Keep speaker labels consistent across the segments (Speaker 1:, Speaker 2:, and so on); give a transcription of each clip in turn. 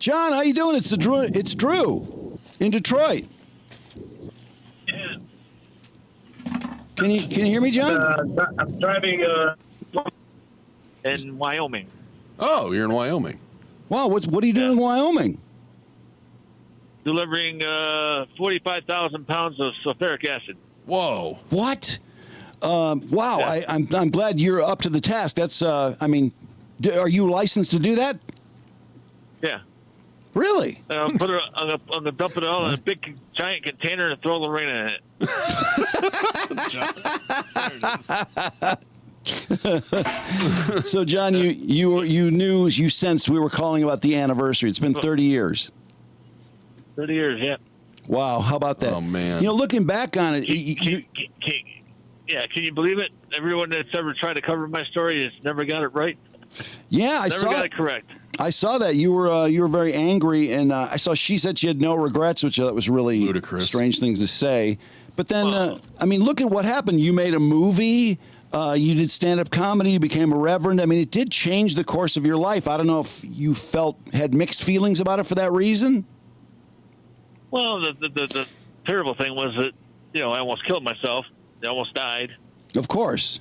Speaker 1: John, how you doing? It's Drew in Detroit.
Speaker 2: Yeah.
Speaker 1: Can you hear me, John?
Speaker 2: I'm driving in Wyoming.
Speaker 3: Oh, you're in Wyoming.
Speaker 1: Wow, what are you doing in Wyoming?
Speaker 2: Delivering 45,000 pounds of sulfuric acid.
Speaker 3: Whoa.
Speaker 1: What? Wow,
Speaker 2: Yeah.
Speaker 1: I'm glad you're up to the task. That's are you licensed to do that?
Speaker 2: Yeah.
Speaker 1: Really?
Speaker 2: I'm gonna dump it all in a big giant container and throw Lorena in it.
Speaker 1: So, John, you sensed we were calling about the anniversary. It's been 30 years.
Speaker 2: 30 years, yeah.
Speaker 1: Wow, how about that?
Speaker 3: Oh, man.
Speaker 1: Looking back on it,
Speaker 2: Can you believe it? Everyone that's ever tried to cover my story has never got it right.
Speaker 1: yeah, I
Speaker 2: Never
Speaker 1: saw
Speaker 2: got it correct.
Speaker 1: I saw that you were very angry, and I saw she said she had no regrets, which that was really
Speaker 3: Ludicrous.
Speaker 1: strange things to say. But then, look at what happened. You made a movie. You did stand-up comedy. You became a reverend. I mean, it did change the course of your life. I don't know if you had mixed feelings about it for that reason.
Speaker 2: Well, the terrible thing was that I almost killed myself. I almost died.
Speaker 1: Of course.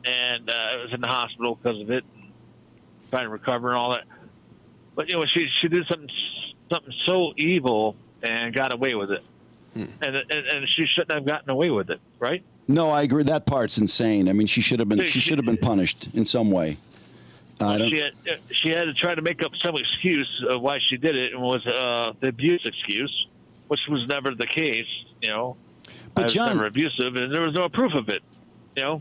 Speaker 2: And I was in the hospital because of it, trying to recover and all that. But she did something so evil and got away with it, and she shouldn't have gotten away with it, right?
Speaker 1: No, I agree. That part's insane. I mean, she should have been punished in some way.
Speaker 2: She had to try to make up some excuse of why she did it, and was the abuse excuse, which was never the case.
Speaker 1: But
Speaker 2: I was
Speaker 1: John,
Speaker 2: never abusive, and there was no proof of it.
Speaker 1: Yeah,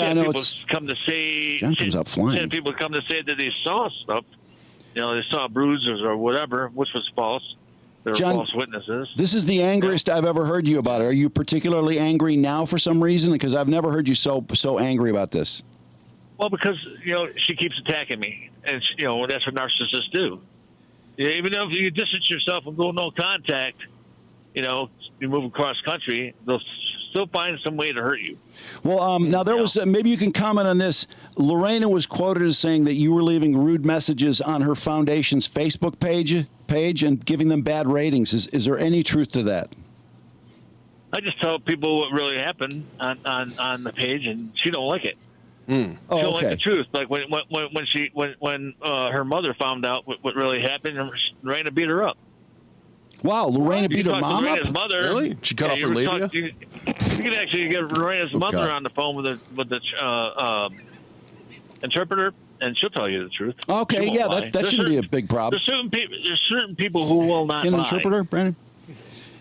Speaker 1: I know.
Speaker 2: People come to say.
Speaker 1: John comes out flying.
Speaker 2: People come to say that they saw stuff. They saw bruises or whatever, which was false. There were
Speaker 1: John,
Speaker 2: false witnesses.
Speaker 1: This is the angriest I've ever heard you about it. Are you particularly angry now for some reason? Because I've never heard you so angry about this.
Speaker 2: Well, because she keeps attacking me, and that's what narcissists do. Even though if you distance yourself and go no contact, you move across country, they'll still find some way to hurt you.
Speaker 1: Well, now there was maybe you can comment on this. Lorena was quoted as saying that you were leaving rude messages on her foundation's Facebook page and giving them bad ratings. Is there any truth to that?
Speaker 2: I just tell people what really happened on the page, and she don't like it. She don't like the truth. Like when her mother found out what really happened, Lorena beat her up.
Speaker 1: Wow, Lorena beat her mom up?
Speaker 2: Mother.
Speaker 3: Really? She cut off her labia?
Speaker 2: You can actually get Lorena's mother on the phone with the interpreter, and she'll tell you the truth.
Speaker 1: Okay, yeah, that shouldn't be a big problem.
Speaker 2: There's certain people who will not lie.
Speaker 1: An interpreter, Brandon?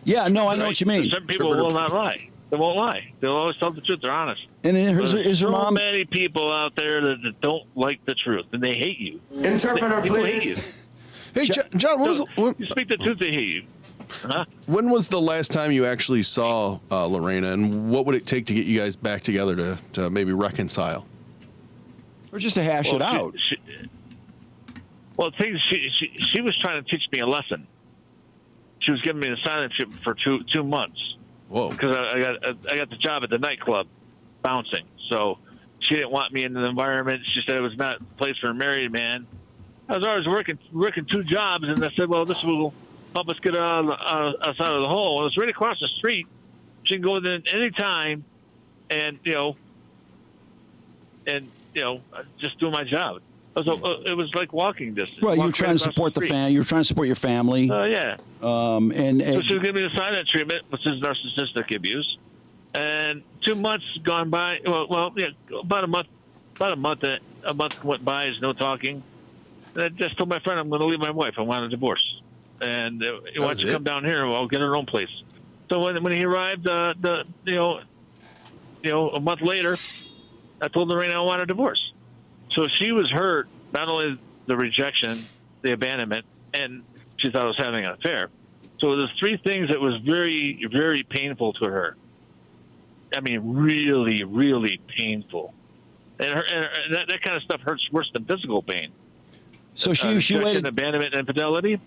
Speaker 1: Yeah, no, I know what you mean.
Speaker 2: Some people will not lie. They won't lie. They'll always tell the truth. They're honest.
Speaker 1: And is her mom?
Speaker 2: So many people out there that don't like the truth, and they hate you.
Speaker 4: Interpreter,
Speaker 2: people
Speaker 4: please.
Speaker 2: hate you.
Speaker 3: Hey, John,
Speaker 2: You speak the truth, they hate you. Huh?
Speaker 3: When was the last time you actually saw Lorena, and what would it take to get you guys back together to maybe reconcile?
Speaker 1: Or just to hash it out?
Speaker 2: She was trying to teach me a lesson. She was giving me the silent treatment for two months.
Speaker 3: Whoa!
Speaker 2: Because I got the job at the nightclub, bouncing. So she didn't want me in the environment. She said it was not a place for a married man. I was always working two jobs, and I said, well, this will help us get us out of the hole. It was right across the street. She can go in any time, and just do my job. It was like walking distance.
Speaker 1: Right, you're trying to support You're trying to support your family.
Speaker 2: Yeah.
Speaker 1: And
Speaker 2: so she was giving me the silent treatment, which is narcissistic abuse. And 2 months gone by. About a month. A month went by. There's no talking. And I just told my friend I'm going to leave my wife. I want a divorce. And he wants to come down here. Well, I'll get her own place. So when he arrived, a month later, I told Lorena I want a divorce. So she was hurt, not only the rejection, the abandonment, and she thought I was having an affair. So there's three things that was very, very painful to her. I mean, really, really painful. And that kind of stuff hurts worse than physical pain.
Speaker 1: So she waited.
Speaker 2: Abandonment and infidelity.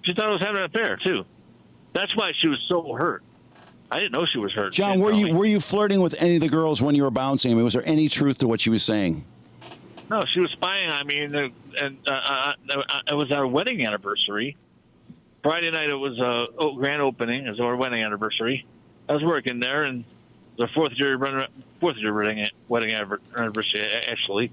Speaker 2: She thought I was having an affair too. That's why she was so hurt. I didn't know she was hurt.
Speaker 1: John, were you flirting with any of the girls when you were bouncing? I mean, was there any truth to what she was saying?
Speaker 2: No, she was spying on me, and it was our wedding anniversary. Friday night, it was a grand opening. It was our wedding anniversary. I was working there, and the fourth year wedding anniversary, actually.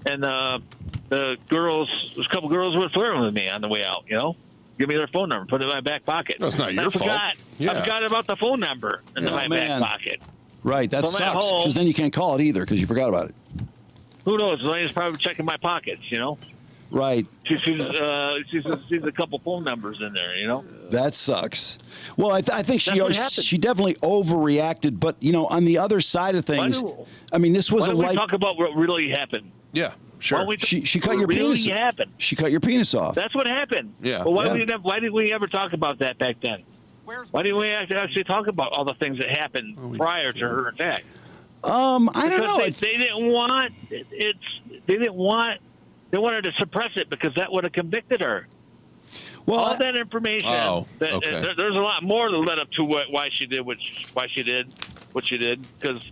Speaker 2: And a couple girls were flirting with me on the way out. Give me their phone number, put it in my back pocket.
Speaker 3: That's not your fault. Yeah.
Speaker 2: I forgot about the phone number in my back pocket.
Speaker 1: Right, that
Speaker 2: So I'm at
Speaker 1: sucks
Speaker 2: home.
Speaker 1: because then you can't call it either because you forgot about it.
Speaker 2: Who knows? Elena's probably checking my pockets.
Speaker 1: Right.
Speaker 2: She sees a couple phone numbers in there.
Speaker 1: That sucks. Well, I think
Speaker 2: That's what happened.
Speaker 1: she definitely overreacted, but on the other side of things, this was
Speaker 2: Why
Speaker 1: a
Speaker 2: don't we
Speaker 1: light.
Speaker 2: talk about what really happened?
Speaker 3: Yeah, sure.
Speaker 2: Why don't we
Speaker 1: She cut your
Speaker 2: really
Speaker 1: penis.
Speaker 2: happened?
Speaker 1: She cut your penis off.
Speaker 2: That's what happened.
Speaker 3: Yeah.
Speaker 2: Well,
Speaker 1: Yeah.
Speaker 2: why did we ever talk about that back then? Why didn't we actually talk about all the things that happened prior to her attack?
Speaker 1: I don't know.
Speaker 2: They didn't want it. They didn't want. They wanted to suppress it because that would have convicted her.
Speaker 1: Well,
Speaker 2: All that information.
Speaker 3: Oh,
Speaker 2: that,
Speaker 3: okay.
Speaker 2: There's a lot more that led up to why she did what she did. Because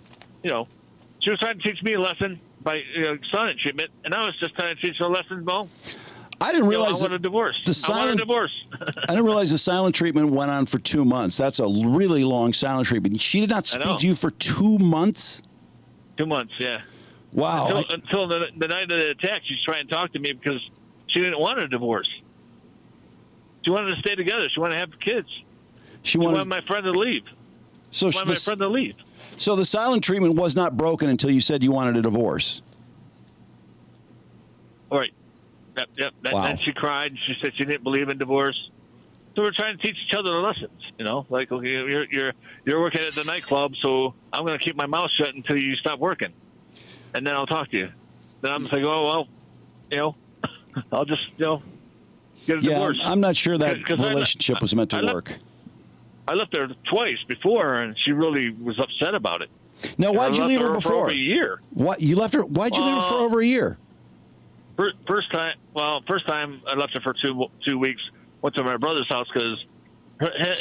Speaker 2: she was trying to teach me a lesson by silent treatment, and I was just trying to teach her a lesson. Well,
Speaker 1: I didn't realize
Speaker 2: I want a divorce. I want a divorce.
Speaker 1: I didn't realize the silent treatment went on for 2 months. That's a really long silent treatment. She did not speak to you for 2 months?
Speaker 2: 2 months, yeah.
Speaker 1: Wow.
Speaker 2: Until the night of the attack, she's trying to talk to me because she didn't want a divorce. She wanted to stay together. She wanted to have kids.
Speaker 1: She
Speaker 2: She
Speaker 1: wanted
Speaker 2: wanted my friend to leave.
Speaker 1: so
Speaker 2: She wanted my friend to leave.
Speaker 1: So the silent treatment was not broken until you said you wanted a divorce.
Speaker 2: All right. Yep.
Speaker 1: Wow.
Speaker 2: Then she cried. She said she didn't believe in divorce. So we're trying to teach each other the lessons. Like, okay, you're working at the nightclub, so I'm going to keep my mouth shut until you stop working, and then I'll talk to you. Then I'm just like, oh well, I'll just get a divorce.
Speaker 1: I'm not sure that
Speaker 2: 'Cause
Speaker 1: relationship was meant to work.
Speaker 2: I left her twice before, and she really was upset about it.
Speaker 1: Now, why'd you leave her
Speaker 2: For
Speaker 1: before?
Speaker 2: over a year.
Speaker 1: What you left her? Why'd you leave her for over a year?
Speaker 2: First time I left her for 2 weeks. Went to my brother's house because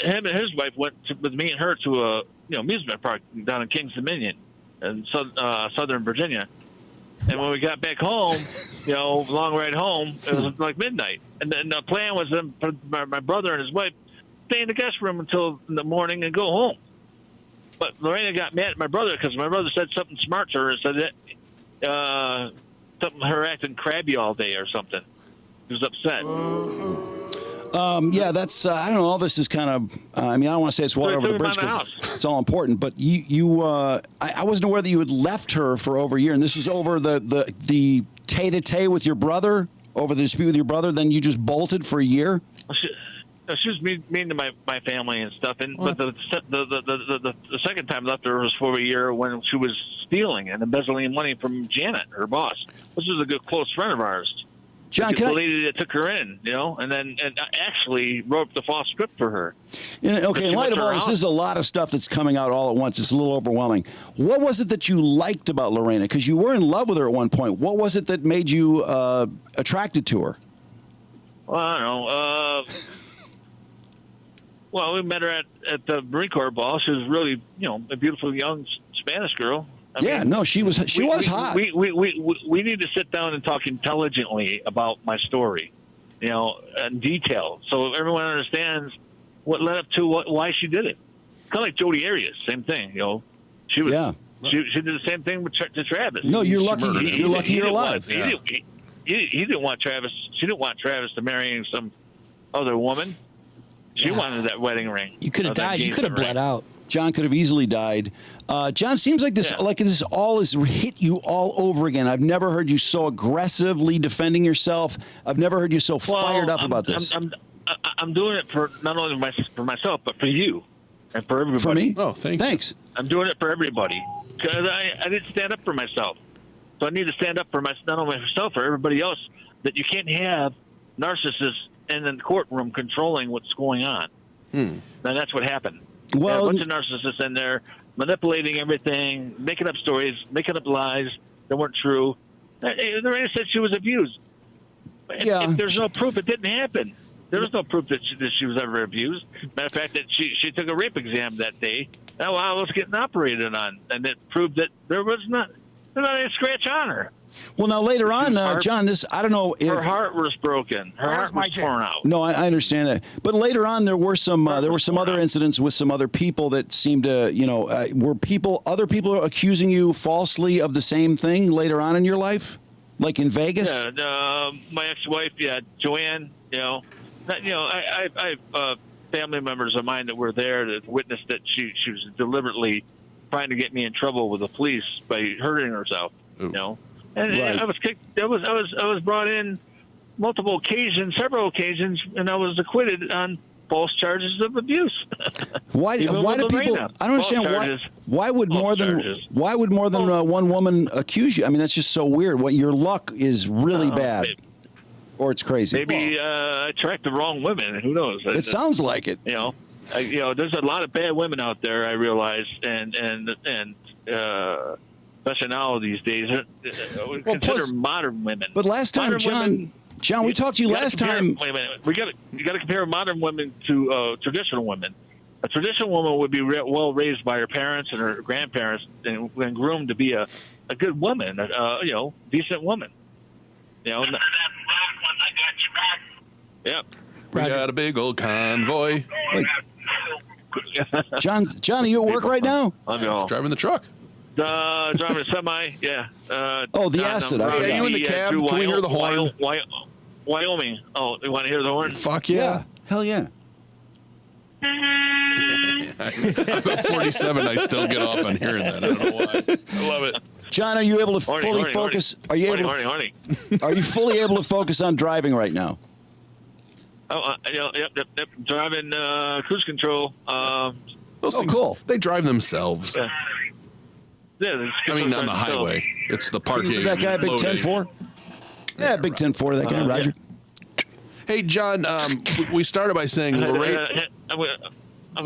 Speaker 2: him and his wife went with me and her to a amusement park down in Kings Dominion in Southern Virginia. And when we got back home, long ride home, it was like midnight. And then the plan was for my brother and his wife stay in the guest room until in the morning and go home. But Lorena got mad at my brother because my brother said something smart to her and said that something her acting crabby all day or something. He was upset.
Speaker 1: Yeah, that's I don't know. All this is kind of. I don't want to say it's water over the bridge because it's all important. But I wasn't aware that you had left her for over a year, and this was over the tay-to-tay with your brother, over the dispute with your brother. Then you just bolted for a year.
Speaker 2: She was mean to my family and stuff. But the second time I left her was for a year when she was stealing and embezzling money from Janet, her boss. This was a good close friend of ours.
Speaker 1: John,
Speaker 2: the lady that took her in, and actually wrote up the false script for her.
Speaker 1: Okay, in light of all this, there's a lot of stuff that's coming out all at once. It's a little overwhelming. What was it that you liked about Lorena? Because you were in love with her at one point. What was it that made you attracted to her?
Speaker 2: Well, I don't know. Well, we met her at the Marine Corps ball. She was really, a beautiful young Spanish girl.
Speaker 1: She was hot.
Speaker 2: We need to sit down and talk intelligently about my story, in detail, so everyone understands what led up to why she did it. Kind of like Jodi Arias, same thing. She was. She did the same thing to Travis.
Speaker 1: No, you're lucky. You're lucky you're alive.
Speaker 2: He didn't want Travis. She didn't want Travis to marry some other woman. She wanted that wedding ring.
Speaker 4: You could have died. You could have bled out.
Speaker 1: John could have easily died. John, seems like this all has hit you all over again. I've never heard you so aggressively defending yourself. I've never heard you so fired up about this.
Speaker 2: I'm doing it for not only for myself, but for you and for everybody.
Speaker 1: For me?
Speaker 3: Oh, thanks.
Speaker 2: I'm doing it for everybody because I didn't stand up for myself. So I need to stand up for not only myself, for everybody else, that you can't have narcissists in the courtroom controlling what's going on. And that's what happened.
Speaker 1: Well,
Speaker 2: a bunch of narcissists in there manipulating everything, making up stories, making up lies that weren't true. Lorena said she was abused. If there's no proof, it didn't happen. There was no proof that she was ever abused. Matter of fact, that she took a rape exam that day. And while I was getting operated on, and it proved that there's not a scratch on her.
Speaker 1: Well, now later on,
Speaker 2: heart-
Speaker 1: John, I don't know if
Speaker 2: Her heart was broken. Her heart was torn out.
Speaker 1: No, I understand that. But later on, there were some other incidents with some other people that seemed to, were other people accusing you falsely of the same thing later on in your life, like in Vegas.
Speaker 2: Yeah, my ex-wife, Joanne. I family members of mine that were there that witnessed that she was deliberately trying to get me in trouble with the police by hurting herself.
Speaker 3: Ooh.
Speaker 2: And
Speaker 1: Right.
Speaker 2: I was kicked. I was brought in several occasions, and I was acquitted on false charges of abuse.
Speaker 1: Why do people?
Speaker 2: Lorena.
Speaker 1: I don't understand why would more than one woman accuse you? I mean, that's just so weird. What your luck is really bad, or it's crazy.
Speaker 2: Maybe I attract the wrong women. Who knows?
Speaker 1: It sounds like it.
Speaker 2: There's a lot of bad women out there. I realize, and especially now these days, consider modern women.
Speaker 1: But last time, John, we talked to you last time.
Speaker 2: Wait a minute. You got to compare modern women to traditional women. A traditional woman would be well raised by her parents and her grandparents and groomed to be a good woman, decent woman. I got your back. Yep.
Speaker 3: We got a big old convoy.
Speaker 1: Wait. John, are you at work right now?
Speaker 2: I'm
Speaker 3: Driving the truck.
Speaker 2: Driving a semi, yeah.
Speaker 1: The acid.
Speaker 3: Are you in the cab? Can we hear the horn?
Speaker 2: Wyoming. Oh, you want to hear the horn?
Speaker 3: Fuck yeah.
Speaker 1: Hell yeah.
Speaker 3: I'm at 47. I still get off on hearing that. I don't know why. I love it.
Speaker 1: John, are you able to fully focus? Are you able? Are you fully able to focus on driving right now?
Speaker 2: Oh, yep. Driving cruise control.
Speaker 3: Those things,
Speaker 1: cool.
Speaker 3: They drive themselves.
Speaker 2: Yeah,
Speaker 3: I mean, on the highway. It's the parking.
Speaker 1: That guy, big 10-4? Yeah, big 10-4 to that guy, Roger.
Speaker 3: Yeah. Hey, John, we started by saying Lorena.
Speaker 2: I'm going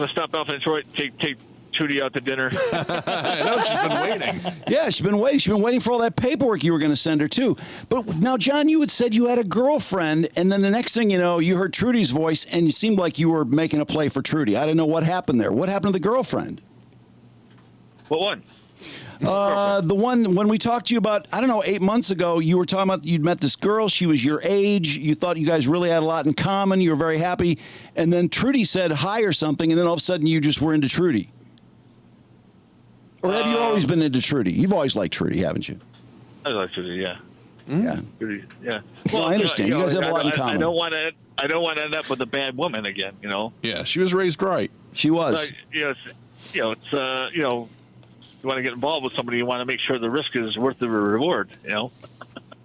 Speaker 2: to stop off in Detroit and take Trudy out to dinner.
Speaker 3: I know, she's been waiting.
Speaker 1: Yeah, she's been waiting. She's been waiting for all that paperwork you were going to send her, too. But now, John, you had said you had a girlfriend, and then the next thing you know, you heard Trudy's voice, and you seemed like you were making a play for Trudy. I didn't know what happened there. What happened to the girlfriend?
Speaker 2: What one?
Speaker 1: The one when we talked to you about, 8 months ago, you were talking about you'd met this girl. She was your age. You thought you guys really had a lot in common. You were very happy. And then Trudy said hi or something, and then all of a sudden you just were into Trudy. Or have you always been into Trudy? You've always liked Trudy, haven't you?
Speaker 2: I like Trudy, yeah.
Speaker 1: Yeah.
Speaker 2: Trudy, yeah.
Speaker 1: Well, I understand. You guys have a lot in common.
Speaker 2: I don't want to end up with a bad woman again,
Speaker 3: Yeah, she was raised right.
Speaker 1: She was.
Speaker 2: So, you want to get involved with somebody, you want to make sure the risk is worth the reward,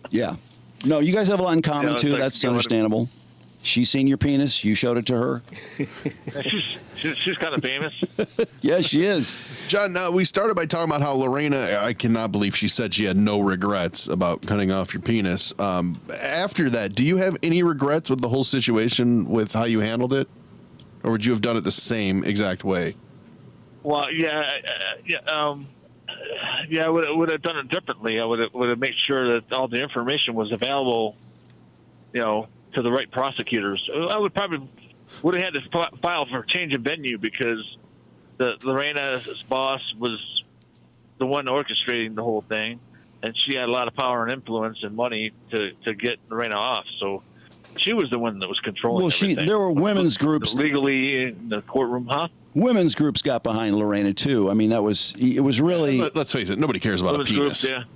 Speaker 1: Yeah. No, you guys have a lot in common, too.
Speaker 2: Like,
Speaker 1: That's understandable. She's seen your penis. You showed it to her.
Speaker 2: She's kind of famous.
Speaker 1: Yeah, she is.
Speaker 3: John, we started by talking about how Lorena, I cannot believe she said she had no regrets about cutting off your penis. After that, do you have any regrets with the whole situation with how you handled it? Or would you have done it the same exact way?
Speaker 2: Well, I would have done it differently. I would have made sure that all the information was available, to the right prosecutors. I would have had to file for change of venue because Lorena's boss was the one orchestrating the whole thing, and she had a lot of power and influence and money to get Lorena off. So she was the one that was controlling everything.
Speaker 1: There were women's groups
Speaker 2: legally in the courtroom, huh?
Speaker 1: Women's groups got behind Lorena too. I mean, it was really.
Speaker 3: Let's face it, nobody cares about a penis.
Speaker 2: Groups,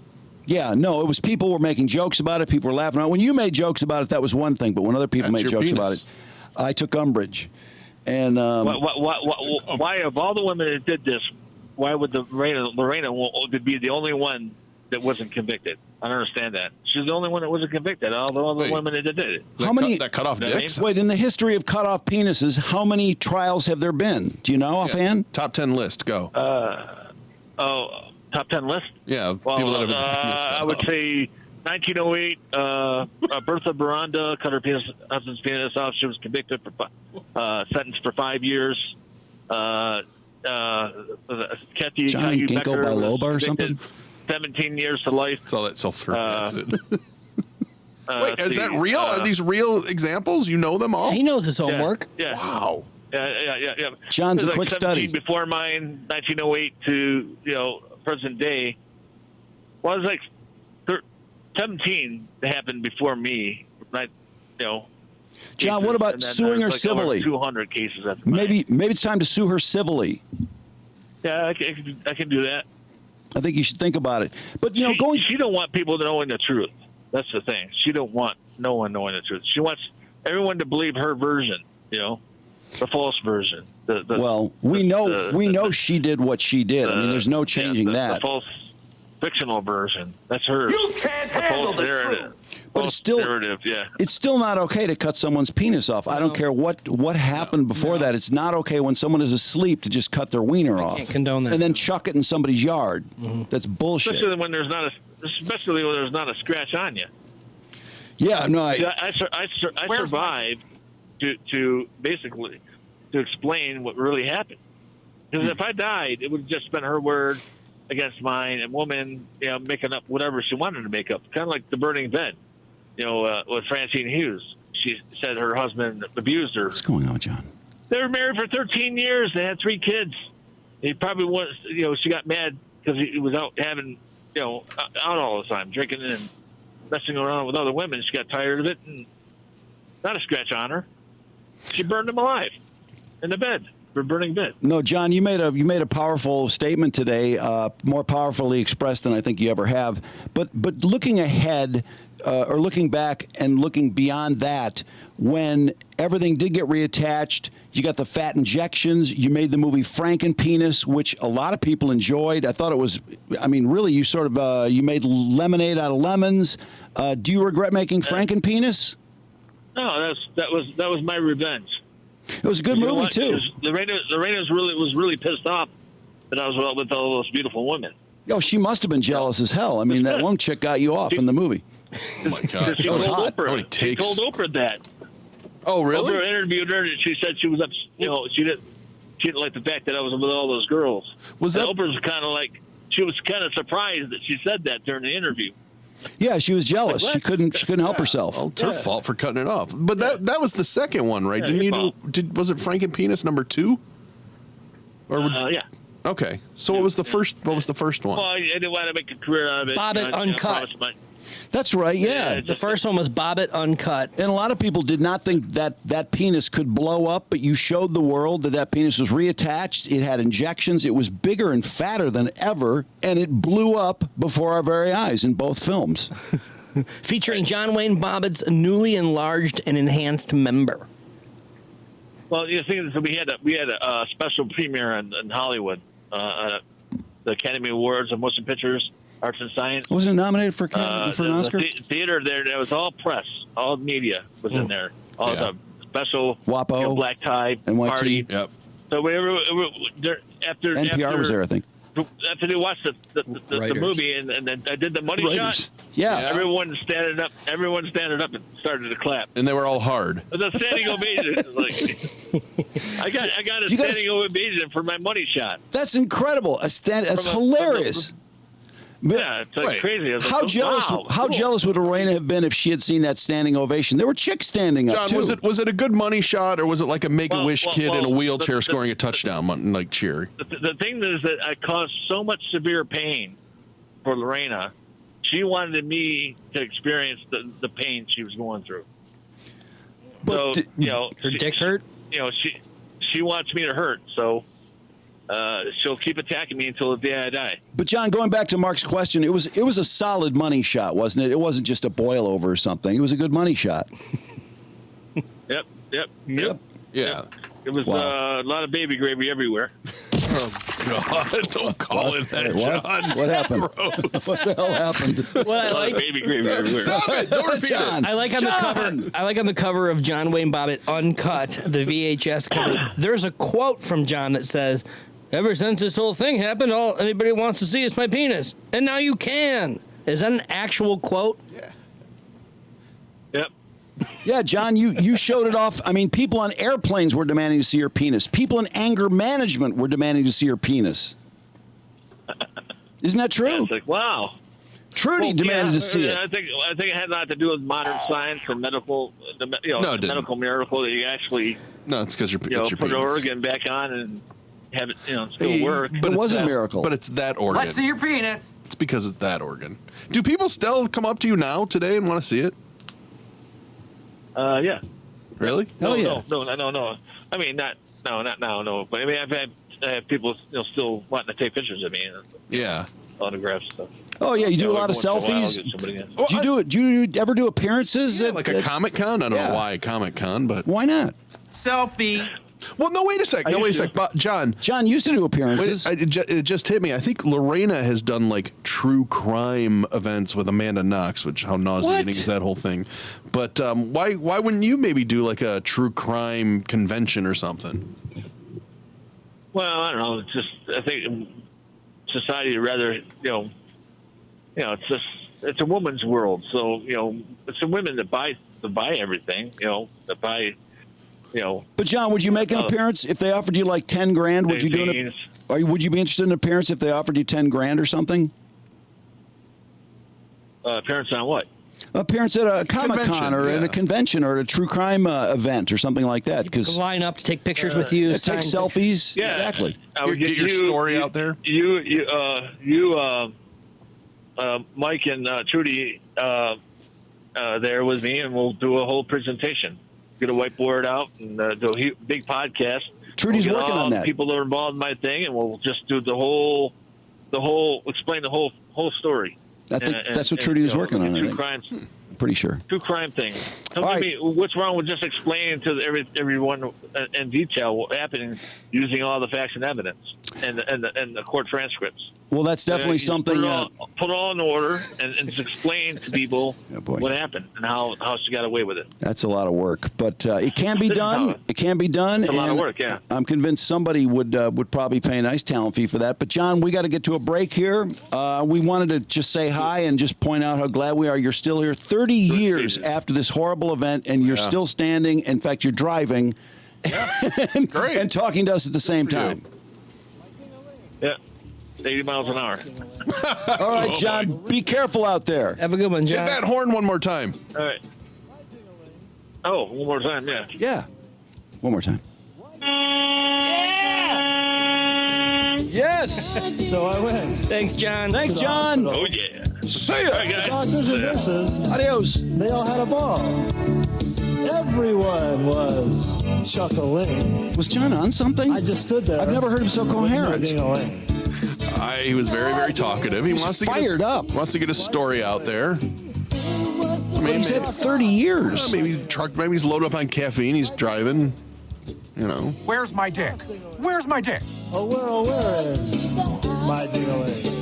Speaker 1: Yeah, no, it was people were making jokes about it. People were laughing. When you made jokes about it, that was one thing. But when other people made jokes about it, I took umbrage. And
Speaker 2: why of all the women that did this, why would Lorena be the only one that wasn't convicted? I don't understand that. She's the only one that wasn't convicted. All the other women that did it.
Speaker 1: How many
Speaker 3: that cut off dicks?
Speaker 1: Wait, in the history of cut off penises, how many trials have there been? Do you know offhand?
Speaker 3: Top 10 list. Go.
Speaker 2: Top 10 list?
Speaker 3: Yeah,
Speaker 2: well,
Speaker 3: people that have
Speaker 2: I would say 1908, Bertha Baranda cut her husband's penis off. She was convicted sentenced for 5 years. Kathy
Speaker 1: Johnny Ginkgo biloba or something?
Speaker 2: 17 years to life.
Speaker 3: It's all that sulfuric Wait, is that real? Are these real examples? You know them all?
Speaker 4: He knows his homework.
Speaker 2: Yeah.
Speaker 3: Wow.
Speaker 2: Yeah.
Speaker 1: John's a quick study.
Speaker 2: Before mine, 1908 to present day. Well, it was like 17 happened before me, right? You know,
Speaker 1: John,
Speaker 2: cases,
Speaker 1: what about
Speaker 2: and then
Speaker 1: suing her
Speaker 2: there's like over
Speaker 1: civilly?
Speaker 2: 200 cases. After mine.
Speaker 1: Maybe it's time to sue her civilly.
Speaker 2: Yeah, I can do that.
Speaker 1: I think you should think about it. But you know,
Speaker 2: She don't want people knowing the truth. That's the thing. She don't want no one knowing the truth. She wants everyone to believe her version. You know, the false version.
Speaker 1: We know she did what she did. I mean, there's no changing that.
Speaker 2: The false fictional version. That's hers.
Speaker 5: You can't handle the truth.
Speaker 1: But it's still
Speaker 2: narrative, yeah.
Speaker 1: It's still not okay to cut someone's penis off. I don't care what happened before that. It's not okay when someone is asleep to just cut their wiener off.
Speaker 4: Can't condone that.
Speaker 1: And then chuck it in somebody's yard. That's bullshit.
Speaker 2: Especially when there's not a scratch on you.
Speaker 1: Yeah, no,
Speaker 2: I survived to basically to explain what really happened. Because if I died, it would have just been her word against mine, and woman, making up whatever she wanted to make up, kind of like the burning bed. With Francine Hughes, she said her husband abused her.
Speaker 1: What's going on, John?
Speaker 2: They were married for 13 years. They had 3 kids. He probably was, she got mad because he was out having, out all the time, drinking and messing around with other women. She got tired of it, and not a scratch on her. She burned him alive in the bed. For burning bed.
Speaker 1: No, John, you made a powerful statement today, more powerfully expressed than I think you ever have. But looking ahead, or looking back and looking beyond that, when everything did get reattached, you got the fat injections. You made the movie Frankenpenis, which a lot of people enjoyed. I thought it was, really, you sort of you made lemonade out of lemons. Do you regret making Frankenpenis?
Speaker 2: No, that was my revenge.
Speaker 1: It was a good movie too.
Speaker 2: Lorena was really pissed off that I was with all those beautiful women.
Speaker 1: Oh, she must have been jealous as hell. I mean, that one chick got you off in the movie.
Speaker 3: Oh my God!
Speaker 2: She told Oprah that.
Speaker 3: Oh, really?
Speaker 2: Oprah interviewed her, and she said she was up. She didn't like the fact that I was with all those girls. Oprah's kind of like, she was kind of surprised that she said that during the interview.
Speaker 1: Yeah, she was jealous. She couldn't help herself.
Speaker 3: Well, it's her fault for cutting it off. But that was the second one, right?
Speaker 2: Yeah,
Speaker 3: Was it Frankenpenis number 2? Or
Speaker 2: yeah.
Speaker 3: Okay. So what was the first one?
Speaker 2: Well, I didn't want to make a career out of it.
Speaker 4: Bobbitt Uncut.
Speaker 1: That's right, yeah.
Speaker 4: The first one was Bobbitt Uncut.
Speaker 1: And a lot of people did not think that penis could blow up, but you showed the world that penis was reattached. It had injections. It was bigger and fatter than ever, and it blew up before our very eyes in both films.
Speaker 4: Featuring John Wayne Bobbitt's newly enlarged and enhanced member.
Speaker 2: Well, you see, so we had a special premiere in Hollywood, the Academy Awards of Motion Pictures, Arts and Science.
Speaker 1: Wasn't it nominated for an Oscar?
Speaker 2: The theater there, that was all press, all media was in there. All the special
Speaker 1: WAPO,
Speaker 2: black tie
Speaker 1: NYT.
Speaker 2: party.
Speaker 3: Yep.
Speaker 2: So after
Speaker 1: NPR was there, I think.
Speaker 2: After they watched the movie and then I did the money shot.
Speaker 1: Yeah.
Speaker 2: Everyone standing up and started to clap.
Speaker 3: And they were all hard.
Speaker 2: The standing ovation. I got a standing ovation for my money shot.
Speaker 1: That's incredible. That's hilarious.
Speaker 2: Yeah, it's like crazy.
Speaker 1: How jealous?
Speaker 2: Wow,
Speaker 1: how jealous would Lorena have been if she had seen that standing ovation? There were chicks standing up
Speaker 3: John,
Speaker 1: too.
Speaker 3: was it a good money shot, or was it like a Make-A-Wish kid in a wheelchair scoring a touchdown like cheer?
Speaker 2: The thing is that I caused so much severe pain for Lorena. She wanted me to experience the pain she was going through.
Speaker 1: But
Speaker 4: her dick hurt.
Speaker 2: She wants me to hurt. So. She'll keep attacking me until the day I die.
Speaker 1: But John, going back to Mark's question, it was a solid money shot, wasn't it? It wasn't just a boil over or something. It was a good money shot.
Speaker 2: Yep.
Speaker 3: Yeah.
Speaker 2: It was a lot of baby gravy everywhere.
Speaker 3: Oh God! Don't call it that, John.
Speaker 1: What happened? What the hell happened?
Speaker 4: What I like,
Speaker 2: baby gravy everywhere.
Speaker 3: Stop it! Don't repeat
Speaker 1: John.
Speaker 3: it.
Speaker 4: I like on the cover of John Wayne Bobbitt Uncut, the VHS cover. There's a quote from John that says, "Ever since this whole thing happened, all anybody wants to see is my penis, and now you can." Is that an actual quote?
Speaker 3: Yeah.
Speaker 2: Yep.
Speaker 1: Yeah, John, you showed it off. I mean, people on airplanes were demanding to see your penis. People in anger management were demanding to see your penis. Isn't that true?
Speaker 2: Yeah, it's like, wow.
Speaker 1: Trudy demanded to see it.
Speaker 2: I think it had a lot to do with modern science and medical, medical miracle that you actually
Speaker 3: No, it's because you're
Speaker 2: put an organ back on and have it, still work.
Speaker 1: But it was a miracle.
Speaker 3: But it's that organ.
Speaker 5: Let's see your penis.
Speaker 3: It's because it's that organ. Do people still come up to you now today and want to see it?
Speaker 2: Yeah.
Speaker 3: Really?
Speaker 1: Hell yeah.
Speaker 2: No. I mean, not now, no. But I mean, I've had people, still wanting to take pictures of me.
Speaker 3: Yeah.
Speaker 2: Autographs stuff.
Speaker 1: Oh yeah, you do a lot of
Speaker 2: Every once in a while, I'll
Speaker 1: selfies.
Speaker 2: get somebody in.
Speaker 3: Well,
Speaker 1: Do you ever do appearances?
Speaker 3: Yeah,
Speaker 1: at,
Speaker 3: like a Comic Con? I don't
Speaker 1: Yeah.
Speaker 3: know why Comic Con, but
Speaker 1: Why not?
Speaker 5: Selfie.
Speaker 3: well, no. Wait a sec. No, wait a sec. John.
Speaker 1: John used to do appearances.
Speaker 3: It just hit me. I think Lorena has done like true crime events with Amanda Knox, which how nauseating
Speaker 1: What?
Speaker 3: is that whole thing? But why wouldn't you maybe do like a true crime convention or something?
Speaker 2: Well, I don't know. It's just, I think society would rather, it's a woman's world. So, it's the women that buy everything, that buy,
Speaker 1: But John, would you make an appearance if they offered you like 10 grand? Would you do it?
Speaker 2: jeans.
Speaker 1: Would you be interested in an appearance if they offered you 10 grand or something?
Speaker 2: Appearance on what?
Speaker 1: Appearance at a Comic Con
Speaker 3: Convention,
Speaker 1: or at
Speaker 3: yeah.
Speaker 1: a convention or at a true crime event or something like that. Because
Speaker 4: Line up to take pictures with you.
Speaker 1: take
Speaker 4: sign
Speaker 1: selfies.
Speaker 2: Yeah.
Speaker 1: Exactly.
Speaker 2: I would
Speaker 3: Get your story out there.
Speaker 2: Mike and Trudy there with me, and we'll do a whole presentation. Get a whiteboard out and do a big podcast.
Speaker 1: Trudy's
Speaker 2: We'll get
Speaker 1: working
Speaker 2: all
Speaker 1: on
Speaker 2: the
Speaker 1: that.
Speaker 2: people that are involved in my thing, and we'll just do explain the whole story.
Speaker 1: I think that's what Trudy was working on. I
Speaker 2: True
Speaker 1: think.
Speaker 2: crimes.
Speaker 1: Pretty sure.
Speaker 2: True crime thing. Tell
Speaker 1: All
Speaker 2: me what's wrong with just explaining to everyone in detail what happened using all the facts and evidence and the court transcripts.
Speaker 1: Well, that's definitely
Speaker 2: You just
Speaker 1: something.
Speaker 2: Put it all in order and just explain to people
Speaker 1: Oh, boy.
Speaker 2: what happened and how she got away with it.
Speaker 1: That's a lot of work, but it can be done. It can be done.
Speaker 2: It's a lot of
Speaker 1: and
Speaker 2: work, yeah.
Speaker 1: I'm convinced somebody would probably pay a nice talent fee for that. But John, we got to get to a break here. We wanted to just say hi and just point out how glad we are you're still here 30 years after this horrible event, and you're still standing. In fact, you're driving
Speaker 3: Great.
Speaker 1: and talking to us at the same
Speaker 3: for you.
Speaker 1: time.
Speaker 2: Yeah. 80 miles an hour.
Speaker 1: All right, John, be careful out there.
Speaker 4: Have a good one, John.
Speaker 3: Hit that horn one more time.
Speaker 2: All right. Oh, one more time, yeah.
Speaker 1: Yeah. One more time. Yes.
Speaker 6: So I went.
Speaker 4: Thanks, John.
Speaker 1: Thanks, John.
Speaker 2: Oh, yeah.
Speaker 1: See
Speaker 2: All right,
Speaker 1: ya.
Speaker 2: guys.
Speaker 6: Doctors and nurses,
Speaker 1: Adios.
Speaker 6: they all had a ball. Everyone was chuckling.
Speaker 1: Was John on something?
Speaker 6: I just stood there.
Speaker 1: I've never heard him so coherent.
Speaker 6: Ding-a-ling.
Speaker 3: He was very, very talkative. He wants to
Speaker 1: fired up.
Speaker 3: Wants to get his story out there.
Speaker 1: But he's had 30 years.
Speaker 3: Maybe he's loaded up on caffeine. He's driving.
Speaker 5: Where's my dick? Where's my dick?
Speaker 6: Oh, where is my ding-a-ling?